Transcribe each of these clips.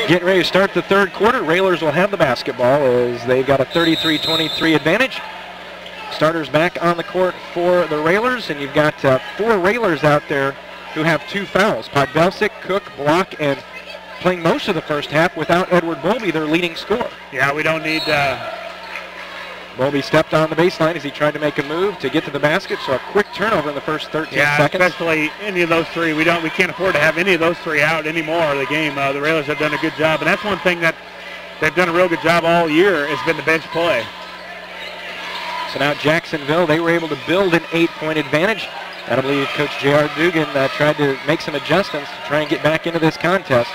Getting ready to start the third quarter. Railers will have the basketball as they've got a 33-23 advantage. Starters back on the court for the Railers, and you've got 4 Railers out there who have 2 fouls. Podbelsic, Cook, Block, and playing most of the first half without Edward Bowlby, their leading scorer. Yeah, we don't need... Bowlby stepped on the baseline as he tried to make a move to get to the basket, so a quick turnover in the first 13 seconds. Especially any of those 3. We can't afford to have any of those 3 out anymore of the game. The Railers have done a good job, and that's one thing that they've done a real good job all year has been the bench play. So now Jacksonville, they were able to build an 8-point advantage. I believe Coach J.R. Dugan tried to make some adjustments to try and get back into this contest.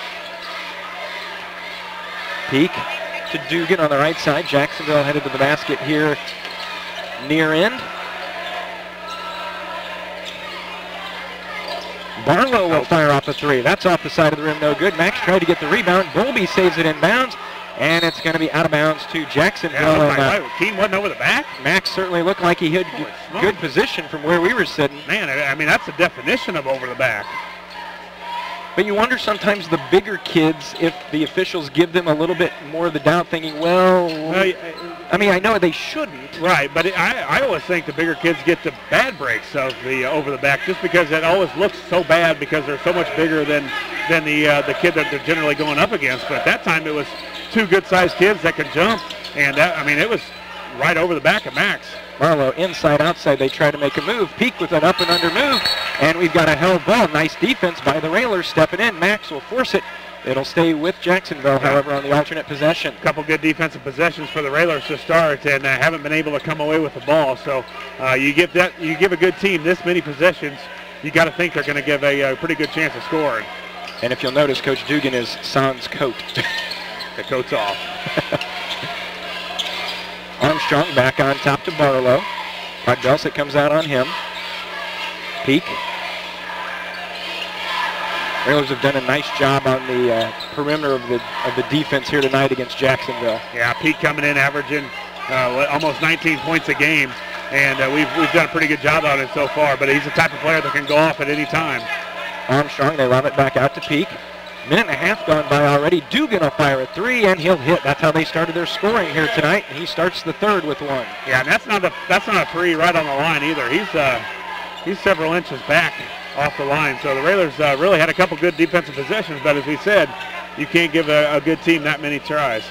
Peak to Dugan on the right side. Jacksonville headed to the basket here near end. Barlow will fire off a 3. That's off the side of the rim, no good. Max tried to get the rebound. Bowlby saves it in bounds, and it's going to be out of bounds to Jacksonville. Yeah, Keene wasn't over the back? Max certainly looked like he had good position from where we were sitting. Man, I mean, that's the definition of over the back. But you wonder sometimes the bigger kids if the officials give them a little bit more of the doubt, thinking, well, I mean, I know they shouldn't. Right, but I always think the bigger kids get the bad breaks of the over the back just because it always looks so bad because they're so much bigger than the kid that they're generally going up against. But at that time it was 2 good-sized kids that could jump, and I mean, it was right over the back of Max. Barlow inside, outside, they try to make a move. Peak with an up and under move, and we've got a held ball. Nice defense by the Railers stepping in. Max will force it. It'll stay with Jacksonville, however, on the alternate possession. A couple good defensive possessions for the Railers to start, and haven't been able to come away with the ball. So you give a good team this many possessions, you got to think they're going to give a pretty good chance of scoring. And if you'll notice, Coach Dugan is sans coat. The coat's off. Armstrong back on top to Barlow. Podbelsic comes out on him. Peak. Railers have done a nice job on the perimeter of the defense here tonight against Jacksonville. Yeah, Peak coming in averaging almost 19 points a game, and we've done a pretty good job on it so far, but he's the type of player that can go off at any time. Armstrong, they lob it back out to Peak. Minute and a half gone by already. Dugan will fire a 3, and he'll hit. That's how they started their scoring here tonight, and he starts the third with 1. Yeah, and that's not a 3 right on the line either. He's several inches back off the line. So the Railers really had a couple good defensive possessions, but as we said, you can't give a good team that many tries.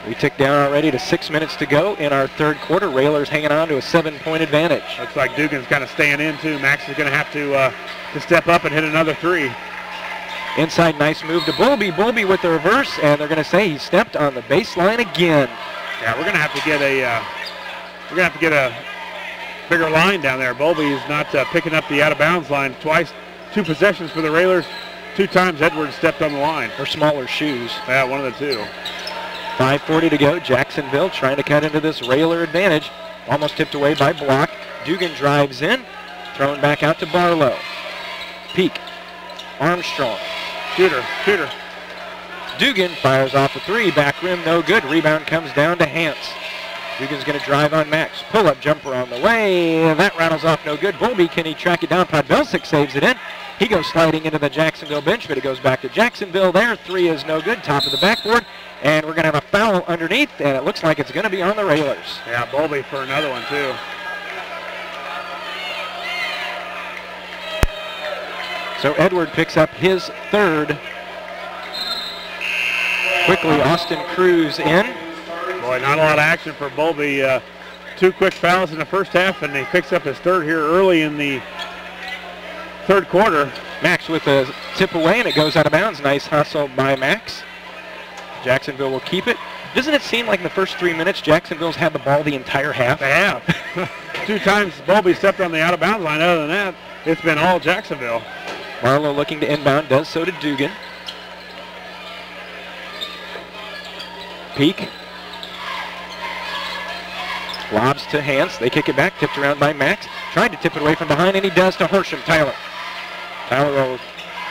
We tick down already to 6 minutes to go in our third quarter. Railers hanging on to a 7-point advantage. Looks like Dugan's kind of staying in too. Max is going to have to step up and hit another 3. Inside, nice move to Bowlby. Bowlby with the reverse, and they're going to say he stepped on the baseline again. Yeah, we're going to have to get a bigger line down there. Bowlby is not picking up the out-of-bounds line twice. 2 possessions for the Railers. 2 times Edwards stepped on the line. Or smaller shoes. Yeah, one of the 2. 5:40 to go. Jacksonville trying to cut into this Railer advantage. Almost tipped away by Block. Dugan drives in. Thrown back out to Barlow. Peak. Armstrong. Shooter. Dugan fires off a 3. Back rim, no good. Rebound comes down to Hance. Dugan's going to drive on Max. Pull-up jumper on the way. That rattles off no good. Bowlby, can he track it down? Podbelsic saves it in. He goes sliding into the Jacksonville bench, but it goes back to Jacksonville. There, 3 is no good. Top of the backboard. And we're going to have a foul underneath, and it looks like it's going to be on the Railers. Yeah, Bowlby for another one, too. So Edward picks up his 3rd. Quickly, Austin Cruz in. Boy, not a lot of action for Bowlby. 2 quick fouls in the first half, and he picks up his 3rd here early in the third quarter. Max with a tip away, and it goes out of bounds. Nice hustle by Max. Jacksonville will keep it. Doesn't it seem like in the first 3 minutes, Jacksonville's had the ball the entire half? They have. 2 times Bowlby stepped on the out-of-bounds line. Other than that, it's been all Jacksonville. Barlow looking to inbound, does so to Dugan. Peak. Lobs to Hance. They kick it back, tipped around by Max. Tried to tip it away from behind, and he does to Hersham. Tyler will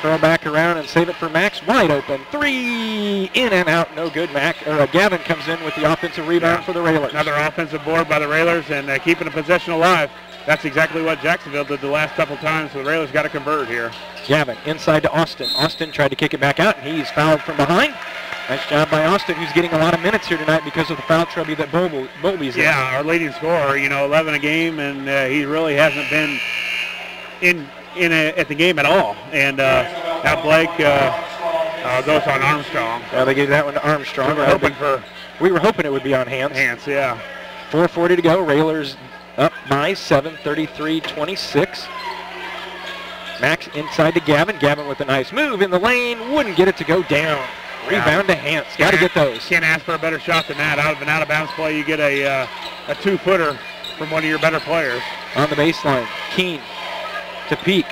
curl back around and save it for Max. Wide open. 3 in and out. No good. Gavin comes in with the offensive rebound for the Railers. Another offensive board by the Railers, and keeping the possession alive. that's exactly what Jacksonville did the last couple times, so the Railers got to convert here. Gavin inside to Austin. Austin tried to kick it back out, and he's fouled from behind. Nice job by Austin, who's getting a lot of minutes here tonight because of the foul trouble that Bowlby's in. Yeah, our leading scorer, 11 a game, and he really hasn't been at the game at all. And now Blake goes on Armstrong. Well, they gave that one to Armstrong. We were hoping it would be on Hans. Hans, yeah. 4:40 to go. Railers up by 7, 33-26. Max inside to Gavin. Gavin with a nice move in the lane. Wouldn't get it to go down. Rebound to Hans. Got to get those. Can't ask for a better shot than that. Out of an out-of-bounds play, you get a 2-footer from one of your better players. On the baseline, Keene to Peak.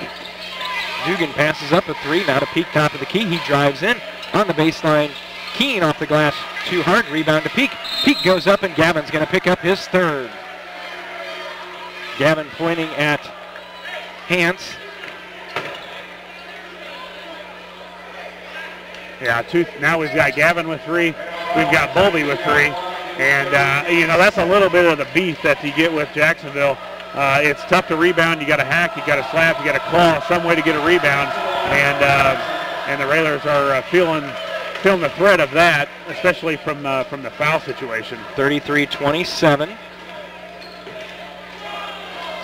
Dugan passes up a 3. Now to Peak, top of the key. He drives in. On the baseline, Keene off the glass too hard. Rebound to Peak. Peak goes up, and Gavin's going to pick up his third. Gavin pointing at Hans. Yeah, now we've got Gavin with 3. We've got Bowlby with 3. And, that's a little bit of the beef that you get with Jacksonville. It's tough to rebound. You got to hack, you got to slap, you got to claw some way to get a rebound. And the Railers are feeling the threat of that, especially from the foul situation. 33-27.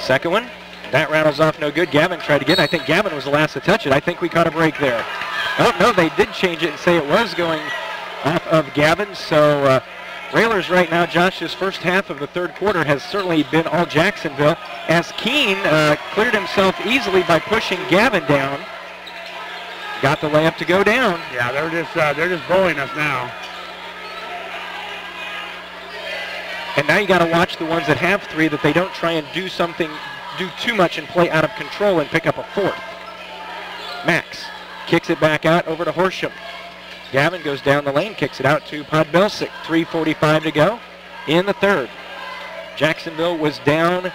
Second one. That rattles off no good. Gavin tried to get it. I think Gavin was the last to touch it. I think we caught a break there. Oh, no, they did change it and say it was going off of Gavin. So Railers right now, Josh, this first half of the third quarter has certainly been all Jacksonville, as Keene cleared himself easily by pushing Gavin down. Got the layup to go down. Yeah, they're just bullying us now. And now you got to watch the ones that have 3, that they don't try and do too much and play out of control and pick up a 4th. Max kicks it back out over to Horsham. Gavin goes down the lane, kicks it out to Podbelsic. 3:45 to go in the third. Jacksonville was down.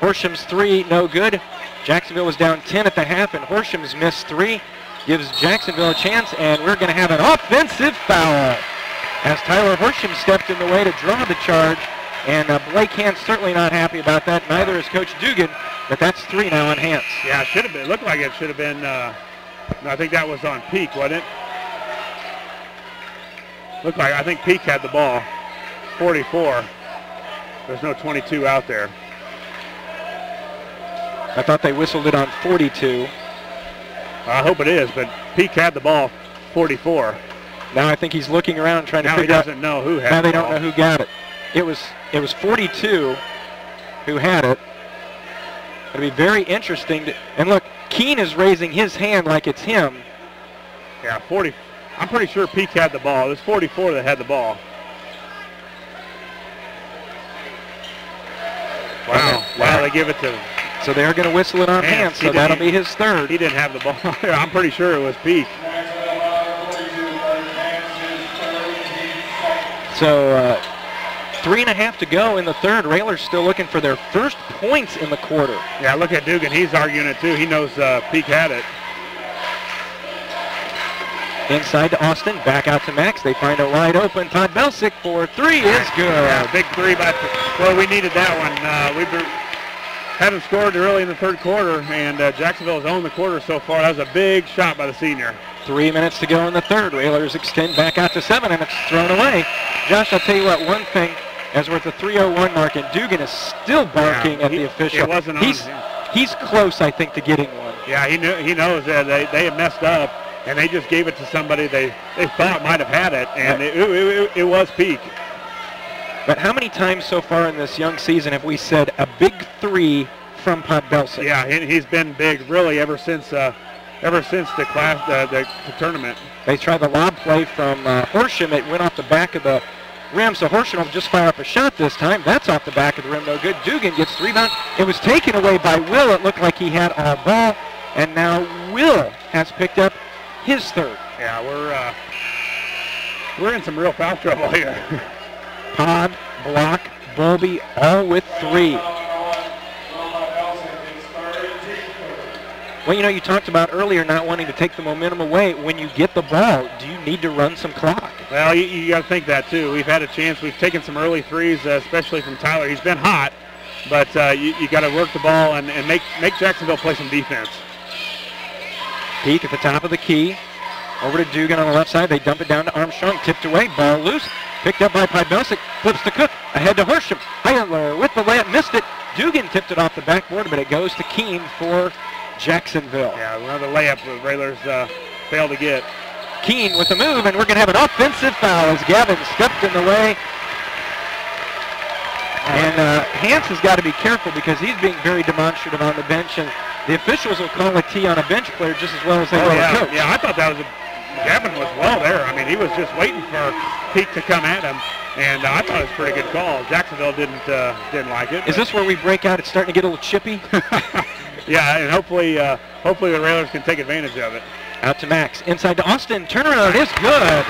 Horsham's 3, no good. Jacksonville was down 10 at the half, and Horsham's missed 3. Gives Jacksonville a chance, and we're going to have an offensive foul, as Tyler Horsham stepped in the way to draw the charge. And Blake Hans certainly not happy about that. Neither is Coach Dugan, but that's 3 now on Hans. Yeah, it should have been. It looked like it should have been. No, I think that was on Peak, wasn't it? Looked like, I think Peak had the ball. 44. There's no 22 out there. I thought they whistled it on 42. I hope it is, but Peak had the ball. 44. Now I think he's looking around trying to figure out. Now he doesn't know who had it. Now they don't know who got it. It was 42 who had it. It'll be very interesting. And look, Keene is raising his hand like it's him. Yeah, 40. I'm pretty sure Peak had the ball. It was 44 that had the ball. Wow. Wow, they give it to him. So they're going to whistle it on Hans, so that'll be his third. He didn't have the ball. I'm pretty sure it was Peak. So 3.5 to go in the third. Railers still looking for their first points in the quarter. Yeah, look at Dugan. He's arguing it too. He knows Peak had it. Inside to Austin, back out to Max. They find a wide open. Podbelsic for 3 is good. Yeah, big 3 by. Well, we needed that one. We haven't scored early in the third quarter, and Jacksonville has owned the quarter so far. That was a big shot by the senior. 3 minutes to go in the third. Railers extend back out to 7, and it's thrown away. Josh, I'll tell you what, one thing, as we're at the 3:01 mark, and Dugan is still barking at the official. It wasn't on him. He's close, I think, to getting one. Yeah, he knows that they have messed up, and they just gave it to somebody they thought might have had it, and it was Peak. But how many times so far in this young season have we said a big 3 from Podbelsic? Yeah, he's been big really ever since the tournament. They tried the lob play from Horsham. It went off the back of the rim, so Horsham will just fire up a shot this time. That's off the back of the rim, no good. Dugan gets the rebound. It was taken away by Will. It looked like he had all ball, and now Will has picked up his third. Yeah, we're in some real foul trouble here. Pod, Block, Bowlby, all with 3. Well, you know, you talked about earlier not wanting to take the momentum away. When you get the ball, do you need to run some clock? Well, you got to think that, too. We've had a chance. We've taken some early threes, especially from Tyler. He's been hot, but you got to work the ball and make Jacksonville play some defense. Peak at the top of the key. Over to Dugan on the left side. They dump it down to Armstrong. Tipped away. Ball loose. Picked up by Pybelsic. Flips to Cook. Ahead to Horsham. Heiler with the layup. Missed it. Dugan tipped it off the backboard, but it goes to Keene for Jacksonville. Yeah, another layup the Railers failed to get. Keene with the move, and we're going to have an offensive foul as Gavin stepped in the way. And Hans has got to be careful because he's being very demonstrative on the bench, and the officials will call a T on a bench player just as well as they will a coach. Yeah, I thought that was Gavin was well there. I mean, he was just waiting for Peak to come at him, and I thought it was a pretty good call. Jacksonville didn't like it. Is this where we break out? It's starting to get a little chippy. Yeah, and hopefully the Railers can take advantage of it. Out to Max, inside to Austin. Turnaround is good.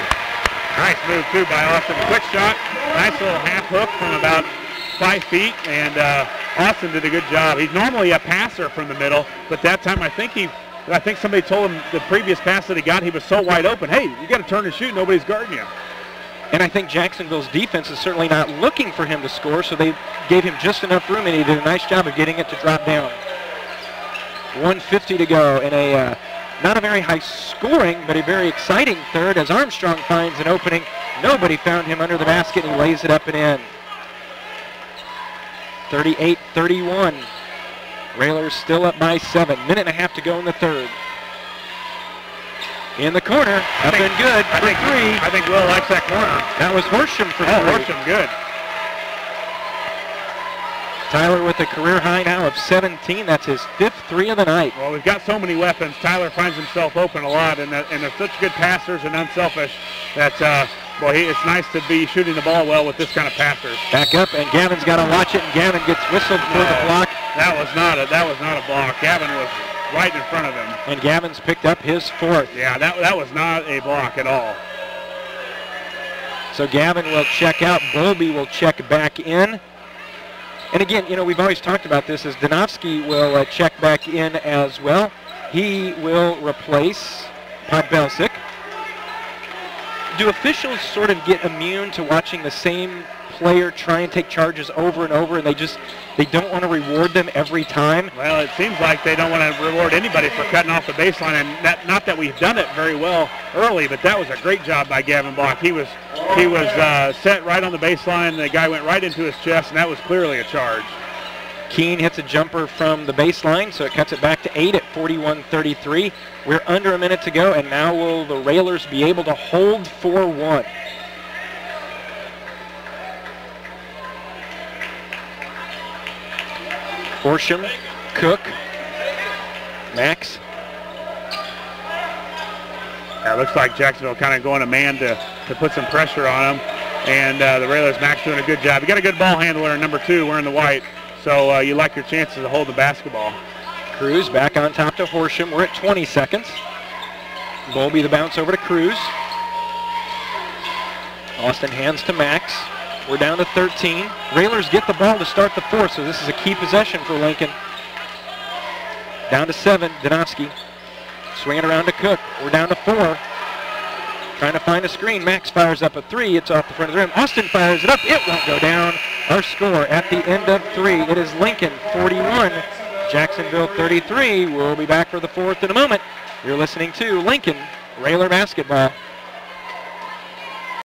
Nice move too by Austin. Quick shot, nice little half hook from about 5 feet, and Austin did a good job. He's normally a passer from the middle, but that time I think somebody told him the previous pass that he got, he was so wide open. Hey, you got to turn and shoot. Nobody's guarding you. And I think Jacksonville's defense is certainly not looking for him to score, so they gave him just enough room, and he did a nice job of getting it to drop down. 1:50 to go in a not a very high scoring, but a very exciting third as Armstrong finds an opening. Nobody found him under the basket, and he lays it up and in. 38-31. Railers still up by 7. Minute and a half to go in the third. In the corner, up and good for 3. I think Will likes that corner. That was Horsham for 3. Horsham, good. Tyler with a career high now of 17. That's his 5th 3 of the night. Well, we've got so many weapons. Tyler finds himself open a lot, and they're such good passers and unselfish that, it's nice to be shooting the ball well with this kind of passers. Back up, and Gavin's got to watch it, and Gavin gets whistled for the block. That was not a block. Gavin was right in front of him. And Gavin's picked up his 4th. Yeah, that was not a block at all. So Gavin will check out. Bowlby will check back in. And again, we've always talked about this, as Donofsky will check back in as well. He will replace Pybelsic. Do officials sort of get immune to watching the same player try and take charges over and over, and they don't want to reward them every time? Well, it seems like they don't want to reward anybody for cutting off the baseline, and not that we've done it very well early, but that was a great job by Gavin Block. He was set right on the baseline, and the guy went right into his chest, and that was clearly a charge. Keene hits a jumper from the baseline, so it cuts it back to 8 at 41-33. We're under a minute to go, and now will the Railers be able to hold 4-1? Horsham, Cook, Max. Yeah, it looks like Jacksonville kind of going a man to put some pressure on them, and the Railers, Max doing a good job. You got a good ball handler in number 2 wearing the white, so you like your chances of holding the basketball. Cruz back on top to Horsham. We're at 20 seconds. Bowlby the bounce over to Cruz. Austin hands to Max. We're down to 13. Railers get the ball to start the 4th, so this is a key possession for Lincoln. Down to 7, Donofsky. Swinging around to Cook. We're down to 4. Trying to find a screen. Max fires up a 3. It's off the front of the rim. Austin fires it up. It won't go down. Our score at the end of 3. It is Lincoln 41, Jacksonville 33. We'll be back for the 4th in a moment. You're listening to Lincoln Railer Basketball.